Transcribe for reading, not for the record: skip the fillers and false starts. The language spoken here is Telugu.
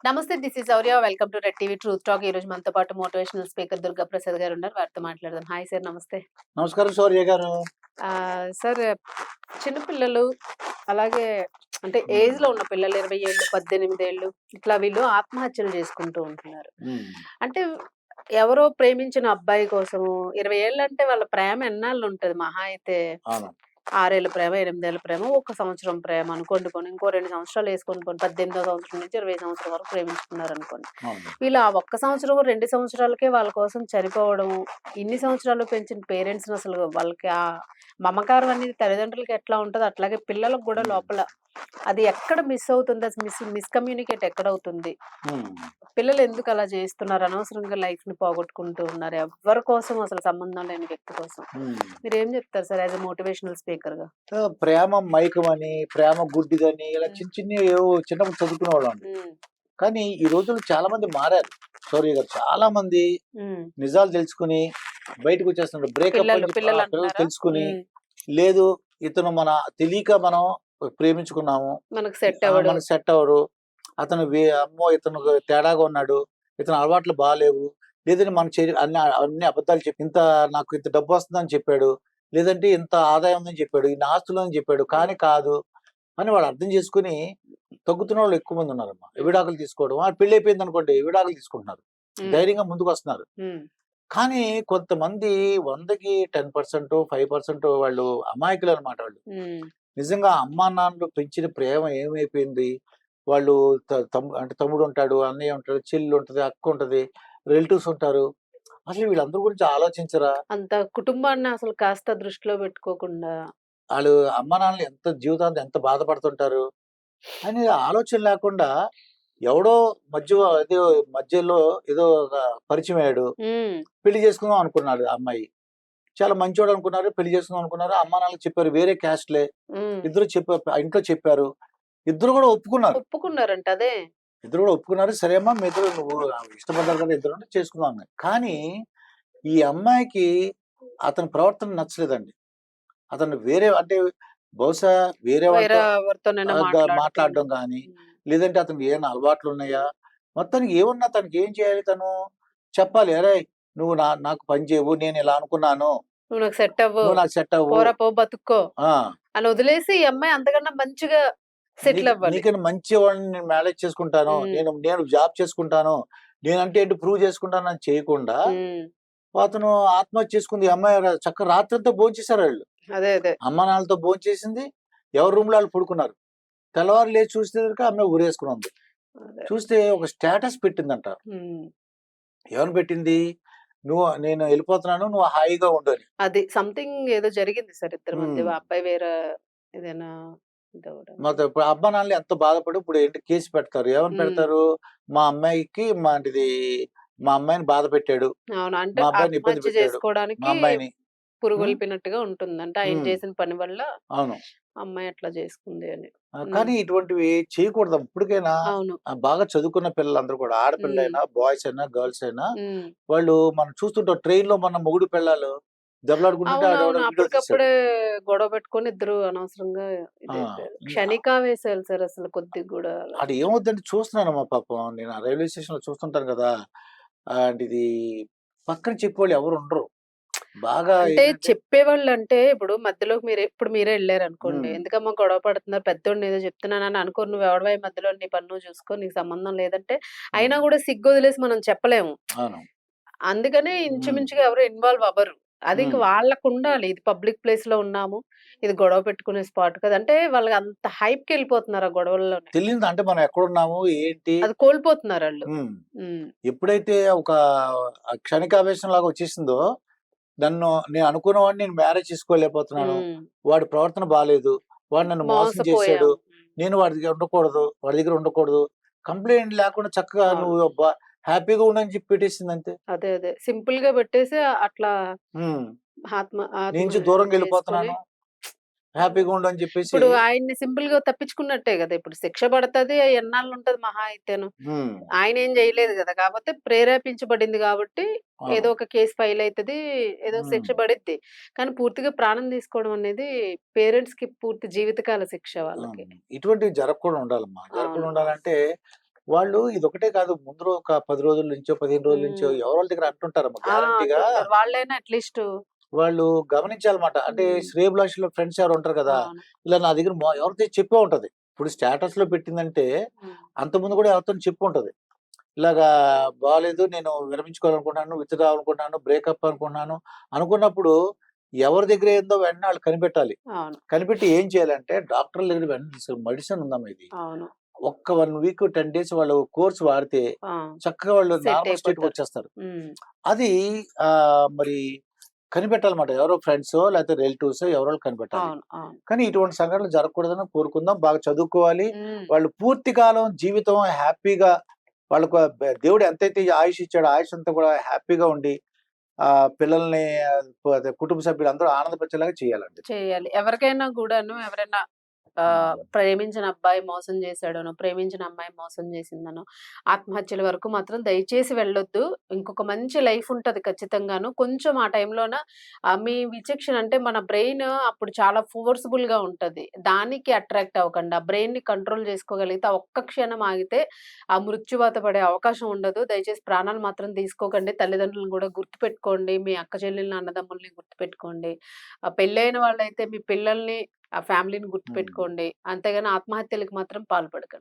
నమస్తే. This is Shaurya. Welcome to red TV truth talk. ఈ రోజు మనతో పాటు మోటివేషనల్ స్పీకర్ దుర్గా ప్రసాద్ గారు ఉన్నారు. వారితో మాట్లాడదాం. హాయ్ సార్, నమస్తే. నమస్కారం శౌర్య గారు. సార్, చిన్నపిల్లలు అలాగే అంటే ఏజ్ లో ఉన్న పిల్లలు 20 ఏళ్ళు, 18 ఏళ్ళు ఇట్లా వీళ్ళు ఆత్మహత్యలు చేసుకుంటూ ఉంటున్నారు. అంటే ఎవరో ప్రేమించిన అబ్బాయి కోసము 20 ఏళ్ళు అంటే వాళ్ళ ప్రేమ ఎన్నాళ్ళు ఉంటది? మహా అయితే అవును. 6 ఏళ్ల ప్రేమ, 8 ఏళ్ల ప్రేమ, 1 సంవత్సరం ప్రేమ అనుకోండి. ఇంకో 2 సంవత్సరాలు వేసుకొని 18వ సంవత్సరం నుంచి 20 సంవత్సరం వరకు ప్రేమించుకున్నారు అనుకోండి. అవును. వీళ్ళు ఆ 1 సంవత్సరం, 2 సంవత్సరాలకే వాళ్ళ కోసం చనిపోవడము, ఇన్ని సంవత్సరాలు పెంచిన పేరెంట్స్ అసలు వాళ్ళకి ఆ మమకారం అనేది తల్లిదండ్రులకి ఎట్లా ఉంటదో అట్లాగే పిల్లలకు కూడా లోపల అది ఎక్కడ మిస్ అవుతుంది? అసలు మిస్కమ్యూనికేట్ ఎక్కడవుతుంది? పిల్లలు ఎందుకు అలా చేస్తున్నారు? అనవసరంగా లైఫ్ ని పోగొట్టుకుంటూ ఉన్నారు. ఎవరి కోసం అసలు సంబంధం లేని వ్యక్తి కోసం. మీరు ఏం చెప్తారు sir as a motivational speaker గా? ప్రేమ మైకమని, ప్రేమ గుడ్డిదని ఇలా చిన్న చిన్న ఏవో చిన్నప్పుడు చదువుకునేవాళ్ళం. కానీ ఈ రోజుల్లో చాలా మంది మారారు శౌర్య గారు. చాలా మంది నిజాలు తెలుసుకుని బయటకు వచ్చేస్తున్నారు. బ్రేకప్ పిల్లలు తెలుసుకుని, లేదు ఇతను మన తెలియక మనం ప్రేమించుకున్నాము, మనకు సెట్ అవ్వడు, అతను అమ్మో ఇతను తేడాగా ఉన్నాడు, ఇతను అలవాట్లు బాగాలేవు, లేదని మన అన్ని అబద్ధాలు చెప్పి నాకు ఇంత డబ్బు వస్తుందని చెప్పాడు, లేదంటే ఇంత ఆదాయం ఉందని చెప్పాడు, ఇన్ని ఆస్తులు అని చెప్పాడు, కానీ కాదు అని వాళ్ళు అర్థం చేసుకుని తగ్గుతున్న వాళ్ళు ఎక్కువ మంది ఉన్నారమ్మా. విడాకులు తీసుకోవడం, పెళ్లి అయిపోయింది అనుకోండి విడాకులు తీసుకుంటున్నారు, ధైర్యంగా ముందుకు వస్తున్నారు. కానీ కొంతమంది 100కి 10%, 5% వాళ్ళు అమాయకులు అనమాట. వాళ్ళు నిజంగా అమ్మా నాన్నలు పెంచిన ప్రేమ ఏమైపోయింది? వాళ్ళు అంటే తమ్ముడు ఉంటాడు, అన్నయ్య ఉంటాడు, చెల్లి ఉంటది, అక్క ఉంటది, రిలేటివ్స్ ఉంటారు. అసలు వీళ్ళందరి గురించి ఆలోచించరా? అంత కుటుంబాన్ని అసలు కాస్త దృష్టిలో పెట్టుకోకుండా వాళ్ళు అమ్మా నాన్నలు ఎంత జీవితాంతం ఎంత బాధపడుతుంటారు అని ఆలోచన లేకుండా ఎవడో మధ్యలో ఏదో పరిచయం అయ్యాడు, పెళ్లి చేసుకుందాం అనుకున్నాడు. అమ్మాయి చాలా మంచోడు అనుకున్నారు, పెళ్లి చేసుకుందాం అనుకున్నారు. అమ్మా నాన్నలు చెప్పారు, వేరే క్యాస్ట్లే, ఇద్దరు ఇంట్లో చెప్పారు, ఇద్దరు కూడా ఒప్పుకున్నారంట. అదే ఇద్దరు కూడా ఒప్పుకున్నారు. సరే అమ్మా మీ ఇద్దరు నువ్వు ఇష్టపడ్డారు కదా, ఇద్దరు అంటే చేసుకుందాం. కానీ ఈ అమ్మాయికి అతని ప్రవర్తన నచ్చలేదండి. అతను వేరే అంటే బహుశా వేరే మాట్లాడడం కానీ, లేదంటే అతనికి ఏమైనా అలవాట్లు ఉన్నాయా, మొత్తానికి ఏమన్నా తనకి ఏం చేయాలి? తను చెప్పాలి, అరే నువ్వు నాకు పని చేయవు, నేను ఇలా అనుకున్నాను, నువ్వు నాకు సెట్ అవ్వు, బతుక్కో అని వదిలేసి ఈ అమ్మాయి అంతకన్నా మంచిగా సెటిల్ అవ్వాలి. నీకన్నా మంచి వాడిని నేను మేనేజ్ చేసుకుంటాను, నేను జాబ్ చేసుకుంటాను, నేనంటే ఏంటి ప్రూవ్ చేసుకుంటాను అని చేయకుండా అతను ఆత్మహత్య చేసుకుంది. అమ్మాయి చక్కగా రాత్రంతా భోంచేశారు వాళ్ళు. అమ్మ నాన్నలతో భోంచేసింది, ఎవరి రూమ్ లో వాళ్ళు పడుకున్నారు. తెల్లవారు లేచి చూస్తే అమ్మాయి ఊరేసుకుని ఉంది. చూస్తే ఒక స్టేటస్ పెట్టిందంట. ఏమని పెట్టింది? నేను వెళ్ళిపోతున్నాను, నువ్వు హాయిగా ఉండు అని. అది సంథింగ్ ఏదో జరిగింది సార్ ఇద్దరి మధ్య. అబ్బాయి వేరే ఏదైనా ఇప్పుడు అబ్బా నాన్నలు ఎంత బాధపడి ఇప్పుడు ఏంటి కేసు పెడతారు. ఏమని పెడతారు? మా అమ్మాయికి మా అమ్మాయిని బాధ పెట్టాడు, మా అబ్బాయిని ఇబ్బంది పెట్టాడు, మా అమ్మాయిని పురుగొల్పినట్టుగా ఉంటుంది. అంటే ఆయన చేసిన పని వల్ల అవును అమ్మాయి అట్లా చేసుకుంది అని. కానీ ఇటువంటివి చేయకూడదు. ఇప్పటికైనా బాగా చదువుకున్న పిల్లలందరూ కూడా, ఆడపిల్లైనా బాయ్స్ అయినా గర్ల్స్ అయినా, వాళ్ళు మనం చూస్తుంటాం ట్రైన్ లో మన మొగుడు పిల్లలు అప్పటికప్పుడే గొడవ పెట్టుకొని ఇద్దరు అనవసరంగా క్షణికావేశాలు సార్. అసలు కొద్దిగా కూడా అది ఏమవుతుందంటే చూస్తున్నానమ్మా, పాపం నేను రైల్వే స్టేషన్ లో చూస్తుంటాను కదా, ఇది పక్కన చెప్పేవాళ్ళు ఎవరు ఉండరు. బాగా అంటే చెప్పేవాళ్ళు అంటే ఇప్పుడు మధ్యలోకి మీరే వెళ్ళారు అనుకోండి, ఎందుకమ్మా గొడవ పడుతున్నారు, పెద్దోడిని ఏదో చెప్తున్నానని అనుకో, నువ్వు ఎవడవై మధ్యలో నీ పన్ను చూసుకో, నీకు సంబంధం లేదంటే అయినా కూడా సిగ్గు వదిలేసి మనం చెప్పలేము. అందుకనే ఇంచుమించుగా ఎవరు ఇన్వాల్వ్ అవ్వరు. అది వాళ్ళకు ఉండాలి. ఇది పబ్లిక్ ప్లేస్ లో ఉన్నాము, ఇది గొడవ పెట్టుకునే స్పాట్ కదా అంటే వాళ్ళకి అంత హైప్ కి వెళ్ళిపోతున్నారు. ఆ గొడవల్లో తెలియదు అంటే మనం ఎక్కడున్నాము ఏంటి అది కోల్పోతున్నారు వాళ్ళు. ఎప్పుడైతే ఒక క్షణికావేశం లాగా వచ్చేసిందో, నేను అనుకున్న వాడిని నేను మ్యారేజ్ చేసుకోలేకపోతున్నాను, వాడి ప్రవర్తన బాగాలేదు, వాడు నన్ను మోసం చేశాడు, నేను వాడి దగ్గర ఉండకూడదు, కంప్లైంట్ లేకుండా చక్కగా నువ్వు హ్యాపీగా ఉండని చెప్పి పెట్టేసింది అంతే. అదే సింపుల్ గా పెట్టేసి అట్లా నుంచి దూరంగా వెళ్ళిపోతున్నాను, హ్యాపీగా ఉండు అని చెప్పేసి. ఇప్పుడు ఆయన్ని సింపుల్ గా తప్పించుకున్నట్టే కదా. ఇప్పుడు శిక్ష పడుతుంది, ఎన్నాళ్ళు ఉంటది మహా అయితేను. ఆయన ఏం చేయలేదు కదా, కాకపోతే ప్రేరేపించబడింది కాబట్టి ఏదో ఒక కేసు ఫైల్ అవుతుంది, ఏదో శిక్ష పడిద్ది. కానీ పూర్తిగా ప్రాణం తీసుకోవడం అనేది పేరెంట్స్ కి పూర్తి జీవితకాల శిక్ష వాళ్ళకి. ఇటువంటివి జరగకుండా ఉండాలమ్మా. జరగకుండా ఉండాలంటే వాళ్ళు ఇదొకటే కాదు. ముందు ఒక 10 రోజుల నుంచో, 15 రోజుల నుంచో హ్మ్. ఎవరో దగ్గర అంటుంటారమ్మా ఆ! గ్యారంటీగా. అంటుంటారు. వాళ్ళైనా అట్‌లీస్ట్ వాళ్ళు గమనించాలన్నమాట. అంటే హ్మ్. శ్రేయోభిలాషులు ఫ్రెండ్స్ ఎవరో ఉంటారు కదా! అవును. ఇలా నా దగ్గర ఎవరితో చెప్పే ఉంటది. ఇప్పుడు స్టేటస్‌లో పెట్టిందంటే హ్మ్. అంతకుముందు కూడా ఎవరితోని చెప్పుంటది. ఇలాగా బాలేదు. నేను విరమించుకోవాలనుకుంటున్నాను. విత్‌డ్రా అవ్వాలనుకుంటున్నాను. బ్రేకప్ అనుకుంటున్నాను. అనుకున్నప్పుడు ఎవరి దగ్గర ఏందో వెంటనే ఆళ్ళు కనిపెట్టాలి. అవును. కనిపెట్టి ఏం చేయాలంటే డాక్టర్ల దగ్గర వెంటనే మెడిసిన్ ఉందమ్మా ఇది. అవును. ఒక్క 1 వీక్, 10 డేస్ వాళ్ళు కోర్స్ వాడితే ఆ! చక్కగా వాళ్ళు సెట్ నార్మల్ అయిపోతారు. స్టేట్‌కొచ్చేస్తారు. హ్మ్. అది మరి కనిపెట్టాలన్నమాట. ఎవరో ఫ్రెండ్సో లేకపోతే రిలేటివ్సో ఎవరో ఒకళ్ళు కనిపెట్టాలి. అవును. అవును. కానీ ఇటువంటి సంఘటనలు జరగకూడదని కోరుకుందాం. బాగా చదువుకోవాలి. హ్మ్. వాళ్ళు పూర్తి కాలం జీవితం హ్యాపీగా వాళ్ళకు దేవుడు ఎంతైతే ఆయుష్ ఇచ్చాడో ఆయుష్ అంతా కూడా హ్యాపీగా ఉండి పిల్లల్ని అదే కుటుంబ సభ్యులందరూ ఆనందపరిచేలాగా చేయాలండి. చేయాలి. ఎవరికైనా గూడాను ఎవరైనా హ్మ్. ప్రేమించిన అబ్బాయి మోసం చేశాడనో, ప్రేమించిన అమ్మాయి మోసం చేసిందనో, ఆత్మహత్యల వరకు మాత్రం దయచేసి వెళ్ళొద్దు. ఇంకొక మంచి లైఫ్ ఉంటది ఖచ్చితంగాను. కొంచెం ఆ టైంలోన మీ విచక్షణ అంటే మన బ్రెయిన్ అప్పుడు చాలా ఫోర్స్‌బుల్‌గా ఉంటది. దానికి అట్రాక్ట్ అవ్వకండి. ఆ బ్రెయిన్‌ని కంట్రోల్ చేసుకోగలిగితే ఆ ఒక్క క్షణం ఆగితే ఆ మృత్యువాత పడే అవకాశం ఉండదు. దయచేసి ప్రాణాలు మాత్రం తీసుకోకండి. తల్లిదండ్రులను గూడా గుర్తుపెట్టుకోండి. మీ అక్క చెల్లెల్ని, అన్నదమ్ముల్ని గుర్తుపెట్టుకోండి. పెళ్ళైన వాళ్ళైతే మీ పిల్లల్ని, ఆ ఫ్యామిలీని హ్మ్. గుర్తుపెట్టుకోండి. అంతేగాని ఆత్మహత్యలకు మాత్రం పాల్పడకండి.